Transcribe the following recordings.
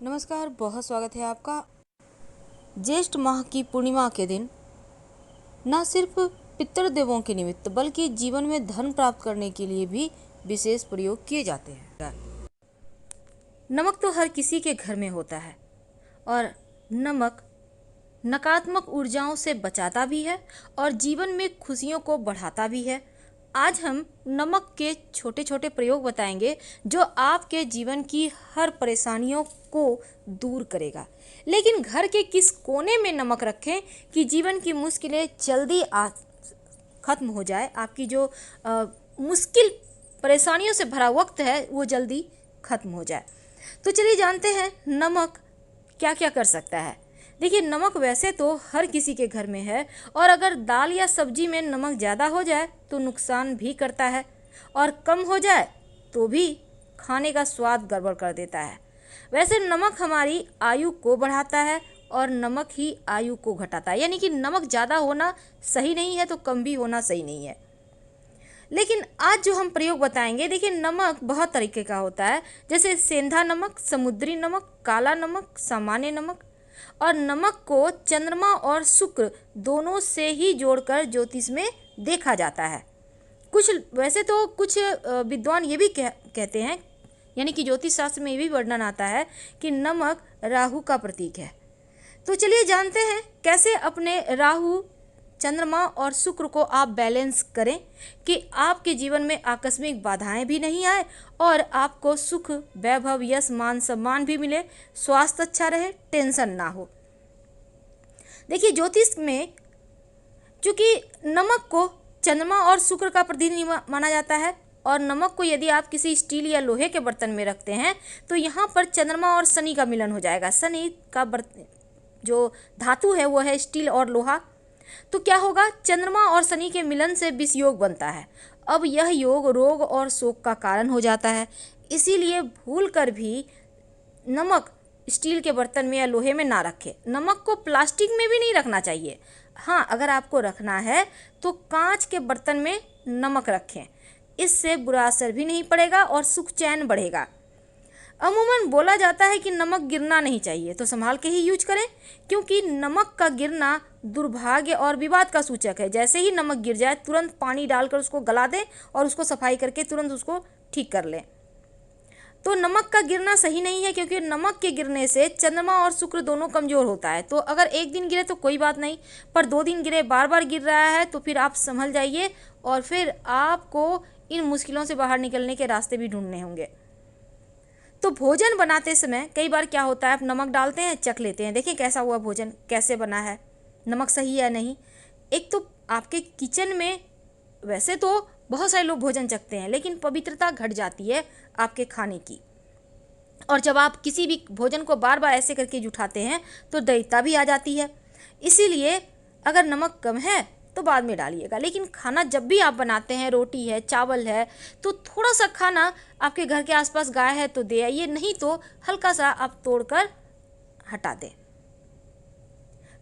नमस्कार, बहुत स्वागत है आपका। ज्येष्ठ माह की पूर्णिमा के दिन न सिर्फ पितृदेवों के निमित्त बल्कि जीवन में धन प्राप्त करने के लिए भी विशेष प्रयोग किए जाते हैं। नमक तो हर किसी के घर में होता है और नमक नकारात्मक ऊर्जाओं से बचाता भी है और जीवन में खुशियों को बढ़ाता भी है। आज हम नमक के छोटे छोटे प्रयोग बताएंगे जो आपके जीवन की हर परेशानियों को दूर करेगा। लेकिन घर के किस कोने में नमक रखें कि जीवन की मुश्किलें जल्दी खत्म हो जाए, आपकी जो मुश्किल परेशानियों से भरा वक्त है वो जल्दी खत्म हो जाए। तो चलिए जानते हैं नमक क्या क्या कर सकता है। देखिए, नमक वैसे तो हर किसी के घर में है और अगर दाल या सब्जी में नमक ज़्यादा हो जाए तो नुकसान भी करता है और कम हो जाए तो भी खाने का स्वाद गड़बड़ कर देता है। वैसे नमक हमारी आयु को बढ़ाता है और नमक ही आयु को घटाता है, यानी कि नमक ज़्यादा होना सही नहीं है तो कम भी होना सही नहीं है। लेकिन आज जो हम प्रयोग बताएंगे, देखिए नमक बहुत तरीके का होता है, जैसे सेंधा नमक, समुद्री नमक, काला नमक, सामान्य नमक। और नमक को चंद्रमा और शुक्र दोनों से ही जोड़कर ज्योतिष में देखा जाता है। वैसे तो कुछ विद्वान ये भी कहते हैं, यानी कि ज्योतिष शास्त्र में ये भी वर्णन आता है कि नमक राहु का प्रतीक है। तो चलिए जानते हैं कैसे अपने राहु, चंद्रमा और शुक्र को आप बैलेंस करें कि आपके जीवन में आकस्मिक बाधाएं भी नहीं आए और आपको सुख, वैभव, यश, मान, सम्मान भी मिले, स्वास्थ्य अच्छा रहे, टेंशन ना हो। देखिए, ज्योतिष में चूंकि नमक को चंद्रमा और शुक्र का प्रतिनिधि माना जाता है और नमक को यदि आप किसी स्टील या लोहे के बर्तन में रखते हैं तो यहाँ पर चंद्रमा और शनि का मिलन हो जाएगा। शनि का जो धातु है वो है स्टील और लोहा। तो क्या होगा, चंद्रमा और शनि के मिलन से विष योग बनता है। अब यह योग रोग और शोक का कारण हो जाता है। इसीलिए भूल कर भी नमक स्टील के बर्तन में या लोहे में ना रखें। नमक को प्लास्टिक में भी नहीं रखना चाहिए। हाँ, अगर आपको रखना है तो कांच के बर्तन में नमक रखें, इससे बुरा असर भी नहीं पड़ेगा और सुख चैन बढ़ेगा। अमूमन बोला जाता है कि नमक गिरना नहीं चाहिए, तो संभाल के ही यूज करें, क्योंकि नमक का गिरना दुर्भाग्य और विवाद का सूचक है। जैसे ही नमक गिर जाए तुरंत पानी डालकर उसको गला दें और उसको सफाई करके तुरंत उसको ठीक कर लें। तो नमक का गिरना सही नहीं है, क्योंकि नमक के गिरने से चंद्रमा और शुक्र दोनों कमजोर होता है। तो अगर एक दिन गिरे तो कोई बात नहीं, पर 2 दिन गिरे, बार बार गिर रहा है तो फिर आप संभल जाइए और फिर आपको इन मुश्किलों से बाहर निकलने के रास्ते भी ढूंढने होंगे। तो भोजन बनाते समय कई बार क्या होता है, आप नमक डालते हैं, चख लेते हैं, देखिए कैसा हुआ भोजन, कैसे बना है, नमक सही है नहीं। एक तो आपके किचन में वैसे तो बहुत सारे लोग भोजन चखते हैं, लेकिन पवित्रता घट जाती है आपके खाने की। और जब आप किसी भी भोजन को बार बार ऐसे करके जुठाते हैं तो दैयता भी आ जाती है। इसीलिए अगर नमक कम है तो बाद में डालिएगा, लेकिन खाना जब भी आप बनाते हैं, रोटी है, चावल है, तो थोड़ा सा खाना आपके घर के आसपास गाय है तो दे आइए, नहीं तो हल्का सा आप तोड़कर हटा दें।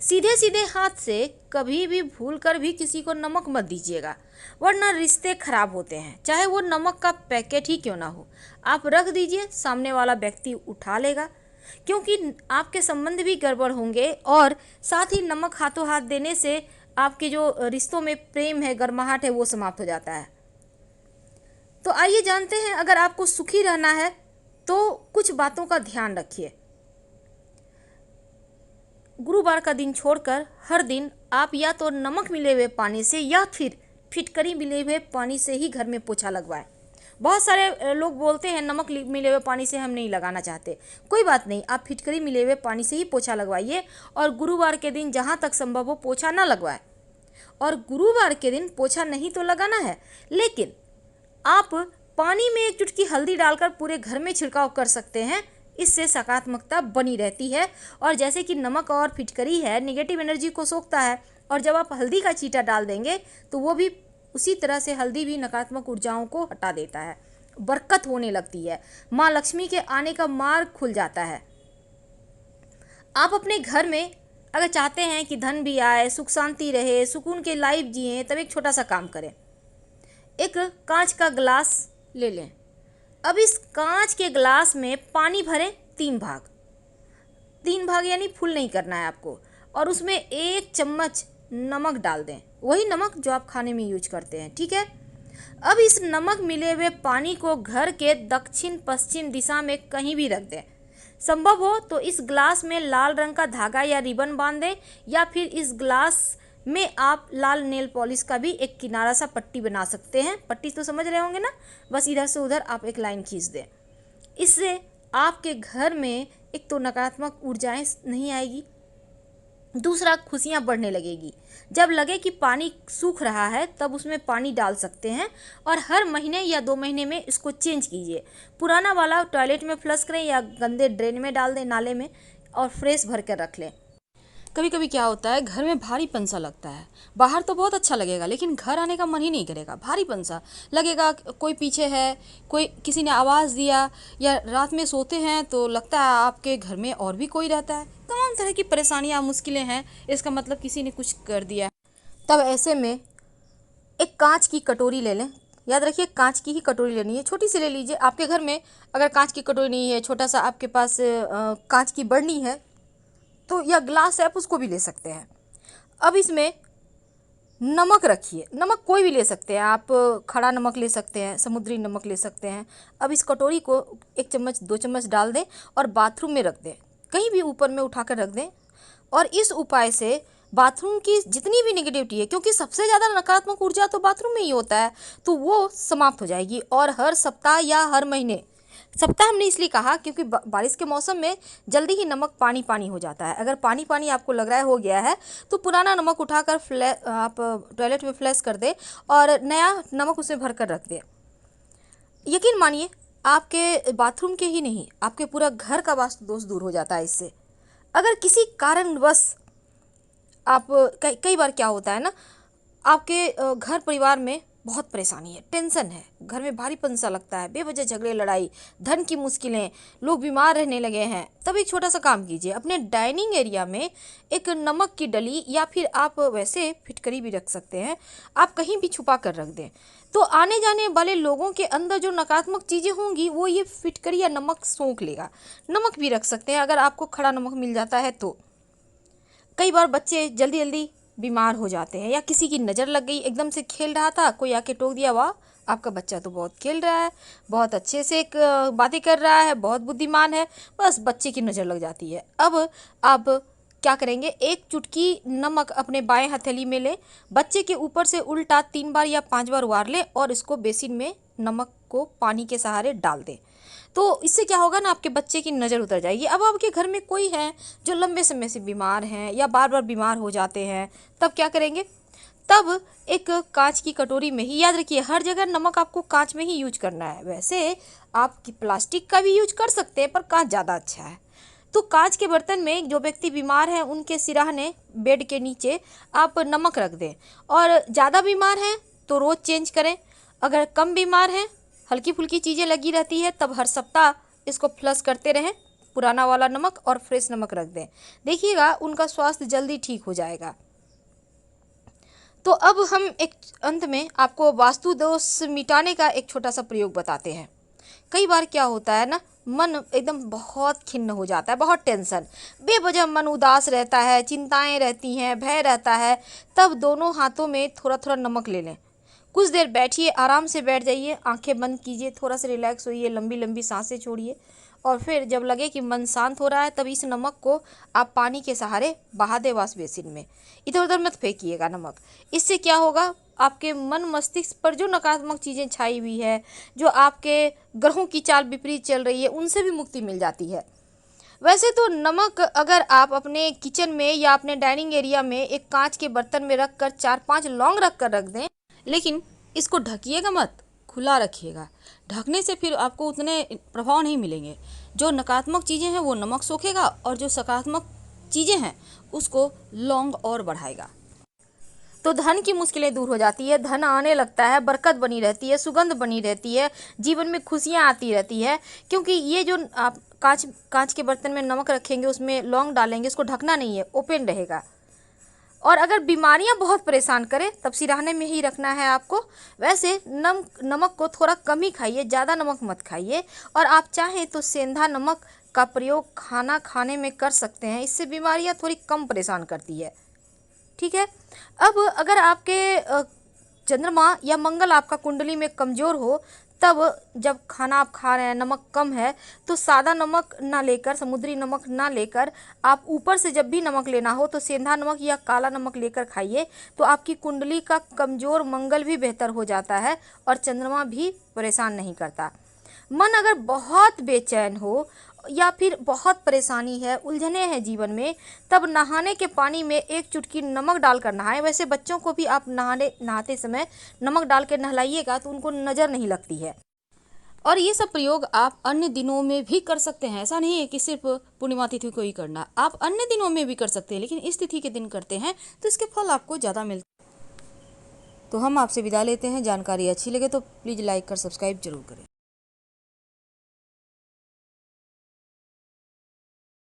सीधे सीधे हाथ से कभी भी भूल कर भी किसी को नमक मत दीजिएगा, वरना रिश्ते खराब होते हैं, चाहे वो नमक का पैकेट ही क्यों ना हो। आप रख दीजिए, सामने वाला व्यक्ति उठा लेगा, क्योंकि आपके संबंध भी गड़बड़ होंगे और साथ ही नमक हाथों हाथ देने से आपके जो रिश्तों में प्रेम है, गर्माहट है, वो समाप्त हो जाता है। तो आइए जानते हैं, अगर आपको सुखी रहना है तो कुछ बातों का ध्यान रखिए। गुरुवार का दिन छोड़कर हर दिन आप या तो नमक मिले हुए पानी से या फिर फिटकरी मिले हुए पानी से ही घर में पोछा लगवाएं। बहुत सारे लोग बोलते हैं नमक मिले हुए पानी से हम नहीं लगाना चाहते, कोई बात नहीं, आप फिटकरी मिले हुए पानी से ही पोछा लगवाइए और गुरुवार के दिन जहाँ तक संभव हो पोछा ना लगवाएं। और गुरुवार के दिन पोछा नहीं तो लगाना है, लेकिन आप पानी में 1 चुटकी हल्दी डालकर पूरे घर में छिड़काव कर सकते हैं, इससे सकारात्मकता बनी रहती है। और जैसे कि नमक और फिटकरी है, नेगेटिव एनर्जी को सोखता है, और जब आप हल्दी का छींटा डाल देंगे तो वो भी उसी तरह से, हल्दी भी नकारात्मक ऊर्जाओं को हटा देता है, बरकत होने लगती है, माँ लक्ष्मी के आने का मार्ग खुल जाता है। आप अपने घर में अगर चाहते हैं कि धन भी आए, सुख शांति रहे, सुकून के लाइफ जिए, तब एक छोटा सा काम करें। एक कांच का ग्लास ले लें। अब इस कांच के ग्लास में पानी भरें 3 भाग, 3 भाग यानी फुल नहीं करना है आपको, और उसमें 1 चम्मच नमक डाल दें, वही नमक जो आप खाने में यूज करते हैं, ठीक है। अब इस नमक मिले हुए पानी को घर के दक्षिण पश्चिम दिशा में कहीं भी रख दें। संभव हो तो इस ग्लास में लाल रंग का धागा या रिबन बांध दें, या फिर इस ग्लास में आप लाल नेल पॉलिश का भी एक किनारा सा पट्टी बना सकते हैं। पट्टी तो समझ रहे होंगे ना, बस इधर से उधर आप एक लाइन खींच दें। इससे आपके घर में एक तो नकारात्मक ऊर्जाएं नहीं आएगी, दूसरा खुशियां बढ़ने लगेगी। जब लगे कि पानी सूख रहा है तब उसमें पानी डाल सकते हैं, और हर महीने या 2 महीने में इसको चेंज कीजिए। पुराना वाला टॉयलेट में फ्लश करें या गंदे ड्रेन में डाल दें, नाले में, और फ्रेश भर कर रख लें। कभी कभी क्या होता है, घर में भारीपन सा लगता है। बाहर तो बहुत अच्छा लगेगा, लेकिन घर आने का मन ही नहीं करेगा, भारीपन सा लगेगा। कोई पीछे है, कोई किसी ने आवाज़ दिया, या रात में सोते हैं तो लगता है आपके घर में और भी कोई रहता है। तमाम तरह की परेशानियां, मुश्किलें हैं, इसका मतलब किसी ने कुछ कर दिया है। तब ऐसे में एक कांच की कटोरी ले लें। याद रखिए, कांच की ही कटोरी लेनी है, छोटी सी ले लीजिए। आपके घर में अगर कांच की कटोरी नहीं है, छोटा सा आपके पास कांच की बर्नी है तो, या ग्लास है, आप उसको भी ले सकते हैं। अब इसमें नमक रखिए। नमक कोई भी ले सकते हैं आप, खड़ा नमक ले सकते हैं, समुद्री नमक ले सकते हैं। अब इस कटोरी को 1 चम्मच 2 चम्मच डाल दें और बाथरूम में रख दें, कहीं भी ऊपर में उठाकर रख दें। और इस उपाय से बाथरूम की जितनी भी निगेटिविटी है, क्योंकि सबसे ज़्यादा नकारात्मक ऊर्जा तो बाथरूम में ही होता है, तो वो समाप्त हो जाएगी। और हर सप्ताह या हर महीने, सप्ताह हमने इसलिए कहा क्योंकि बारिश के मौसम में जल्दी ही नमक पानी पानी हो जाता है। अगर पानी पानी आपको लग रहा है हो गया है, तो पुराना नमक उठाकर आप टॉयलेट में फ्लैश कर दें और नया नमक उसमें भर कर रख दें। यकीन मानिए, आपके बाथरूम के ही नहीं, आपके पूरा घर का वास्तु दोष दूर हो जाता है इससे। अगर किसी कारणवश आप, कई बार क्या होता है ना, आपके घर परिवार में बहुत परेशानी है, टेंशन है, घर में भारीपन सा लगता है, बेवजह झगड़े लड़ाई, धन की मुश्किलें, लोग बीमार रहने लगे हैं, तब एक छोटा सा काम कीजिए। अपने डाइनिंग एरिया में एक नमक की डली, या फिर आप वैसे फिटकरी भी रख सकते हैं, आप कहीं भी छुपा कर रख दें, तो आने जाने वाले लोगों के अंदर जो नकारात्मक चीज़ें होंगी वो ये फिटकरी या नमक सोख लेगा। नमक भी रख सकते हैं अगर आपको खड़ा नमक मिल जाता है तो। कई बार बच्चे जल्दी जल्दी बीमार हो जाते हैं, या किसी की नज़र लग गई, एकदम से खेल रहा था, कोई आके टोक दिया, वाह आपका बच्चा तो बहुत खेल रहा है, बहुत अच्छे से बातें कर रहा है, बहुत बुद्धिमान है, बस बच्चे की नज़र लग जाती है। अब आप क्या करेंगे, 1 चुटकी नमक अपने बाएं हथेली में लें, बच्चे के ऊपर से उल्टा 3 बार या 5 बार उबार लें, और इसको बेसिन में नमक को पानी के सहारे डाल दें। तो इससे क्या होगा ना, आपके बच्चे की नज़र उतर जाएगी। अब आपके घर में कोई है जो लंबे समय से बीमार हैं या बार बार बीमार हो जाते हैं, तब क्या करेंगे, तब एक कांच की कटोरी में ही, याद रखिए हर जगह नमक आपको कांच में ही यूज करना है। वैसे आप प्लास्टिक का भी यूज कर सकते हैं, पर कांच ज़्यादा अच्छा है। तो कांच के बर्तन में जो व्यक्ति बीमार हैं उनके सिरहाने, बेड के नीचे आप नमक रख दें। और ज़्यादा बीमार हैं तो रोज़ चेंज करें, अगर कम बीमार हैं, हल्की फुल्की चीज़ें लगी रहती है, तब हर सप्ताह इसको फ्लश करते रहें, पुराना वाला नमक और फ्रेश नमक रख दें। देखिएगा उनका स्वास्थ्य जल्दी ठीक हो जाएगा। तो अब हम एक अंत में आपको वास्तु दोष मिटाने का एक छोटा सा प्रयोग बताते हैं। कई बार क्या होता है ना, मन एकदम बहुत खिन्न हो जाता है, बहुत टेंशन, बेवजह मन उदास रहता है, चिंताएं रहती हैं, भय रहता है, तब दोनों हाथों में थोड़ा थोड़ा नमक ले लें। कुछ देर बैठिए, आराम से बैठ जाइए, आंखें बंद कीजिए, थोड़ा सा रिलैक्स होइए, लंबी लंबी सांसें छोड़िए, और फिर जब लगे कि मन शांत हो रहा है तब इस नमक को आप पानी के सहारे बहा दें वॉश बेसिन में। इधर उधर मत फेंकिएगा नमक। इससे क्या होगा, आपके मन मस्तिष्क पर जो नकारात्मक चीज़ें छाई हुई है, जो आपके ग्रहों की चाल विपरीत चल रही है, उनसे भी मुक्ति मिल जाती है। वैसे तो नमक अगर आप अपने किचन में या अपने डाइनिंग एरिया में एक कांच के बर्तन में रख कर 4-5 लौंग रख कर रख दें, लेकिन इसको ढकिएगा मत, खुला रखिएगा। ढकने से फिर आपको उतने प्रभाव नहीं मिलेंगे। जो नकारात्मक चीज़ें हैं वो नमक सोखेगा, और जो सकारात्मक चीज़ें हैं उसको लौंग और बढ़ाएगा। तो धन की मुश्किलें दूर हो जाती है, धन आने लगता है, बरकत बनी रहती है, सुगंध बनी रहती है, जीवन में खुशियाँ आती रहती है। क्योंकि ये जो आप कांच के बर्तन में नमक रखेंगे, उसमें लौंग डालेंगे, उसको ढकना नहीं है, ओपन रहेगा। और अगर बीमारियां बहुत परेशान करें तब सिरहाने में ही रखना है आपको। वैसे नमक को थोड़ा कम ही खाइए, ज़्यादा नमक मत खाइए। और आप चाहें तो सेंधा नमक का प्रयोग खाना खाने में कर सकते हैं। इससे बीमारियां थोड़ी कम परेशान करती है। ठीक है। अब अगर आपके चंद्रमा या मंगल आपका कुंडली में कमजोर हो, तब जब खाना आप खा रहे हैं नमक कम है, तो सादा नमक ना लेकर, समुद्री नमक ना लेकर, आप ऊपर से जब भी नमक लेना हो तो सेंधा नमक या काला नमक लेकर खाइए। तो आपकी कुंडली का कमजोर मंगल भी बेहतर हो जाता है और चंद्रमा भी परेशान नहीं करता। मन अगर बहुत बेचैन हो या फिर बहुत परेशानी है, उलझने हैं जीवन में, तब नहाने के पानी में एक चुटकी नमक डालकर नहाएं। वैसे बच्चों को भी आप नहाते समय नमक डाल के नहलाइएगा तो उनको नज़र नहीं लगती है। और ये सब प्रयोग आप अन्य दिनों में भी कर सकते हैं। ऐसा नहीं है कि सिर्फ पूर्णिमा तिथि को ही करना, आप अन्य दिनों में भी कर सकते हैं, लेकिन इस तिथि के दिन करते हैं तो इसके फल आपको ज़्यादा मिलते हैं। तो हम आपसे विदा लेते हैं। जानकारी अच्छी लगे तो प्लीज़ लाइक कर सब्सक्राइब जरूर करें।